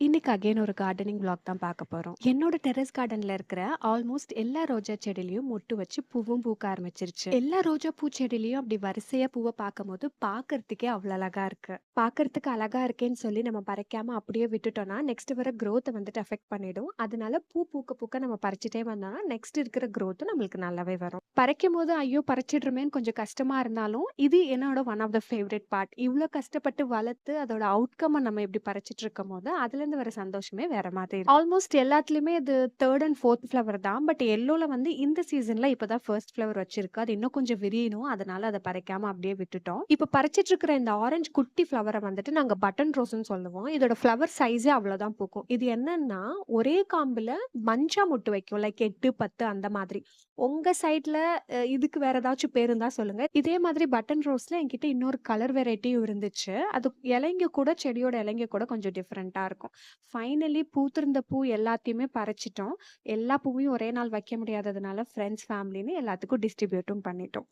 இன்னைக்கு அகைன் ஒரு gardening vlog தான் பார்க்க போறோம். என்னோட டெர்ரஸ் கார்டன்ல இருக்கிற ஆல்மோஸ்ட் எல்லா ரோஜா செடியிலயும் மொட்டு வச்சு பூவும் பூக்க ஆரம்பிச்சிருச்சு. எல்லா ரோஜா பூச்செடியிலயும் அப்படி வரிசையா பூவ பார்க்கும்போது பார்க்கறதுக்கே அவ்வளவு அழகா இருக்கு. பார்க்கறதுக்கு அழகா இருக்கேன்னு சொல்லி நம்ம பறிக்காம அப்படியே விட்டுட்டோம்னா நெக்ஸ்ட் வர growth வந்துட்டு அஃபெக்ட் பண்ணிடும். அதனால பூ பூக்க பூக்க நம்ம பறிச்சுட்டே வந்தோம்னா நெக்ஸ்ட் இருக்கிற growth நம்மளுக்கு நல்லாவே வரும். பறிக்கும் போது ஐயோ பறிச்சிடுறமேன்னு கொஞ்சம் கஷ்டமா இருந்தாலும் இது என்னோட one of the favourite part. இவ்ளோ கஷ்டப்பட்டு வளர்த்து அதோட அவுட்கம் நம்ம இப்படி பறிச்சிட்டு இருக்கும்போது அதுல இருந்து வர சந்தோஷமே வேற மாதிரி இருக்கு. ஆல்மோஸ்ட் எல்லாத்துலயுமே இது தேர்ட் அண்ட் ஃபோர்த் ஃப்ளவர் தான். பட் எல்லோல வந்து இந்த சீசன்ல இப்பதான் ஃபர்ஸ்ட் ஃப்ளவர் வச்சிருக்கு. அது இன்னும் கொஞ்சம் விரியணும். அதனால அதை பறிக்காம அப்படியே விட்டுட்டோம். இப்ப பறிச்சிட்டு இருக்கிற இந்த ஆரஞ்சு குட்டி ஃப்ளவரை வந்துட்டு நாங்க பட்டன் ரோஸ்ன்னு சொல்லுவோம். இதோட ஃப்ளவர் சைஸே அவ்வளவுதான் பூக்கும். இது என்னன்னா ஒரே காம்புல மஞ்சா மொட்டு வைக்கும். லைக் 8, 10 அந்த மாதிரி. உங்க சைட்ல இதுக்கு வேற ஏதாச்சும் பேர் இருந்தா சொல்லுங்க. இதே மாதிரி பட்டன் ரோஸ்ல என்கிட்ட இன்னொரு கலர் வெரைட்டியும் இருந்துச்சு. அது இலைங்க கூட செடியோட இலைங்க கூட கொஞ்சம் டிஃபரெண்ட்டா இருக்கும். ஃபைனலி பூத்திருந்த பூ எல்லாத்தையுமே பறிச்சுட்டோம். எல்லா பூவையும் ஒரே நாள் வைக்க முடியாததுனால ஃப்ரெண்ட்ஸ், ஃபேமிலின்னு எல்லாத்துக்கும் டிஸ்ட்ரிபியூட்டும் பண்ணிட்டோம்.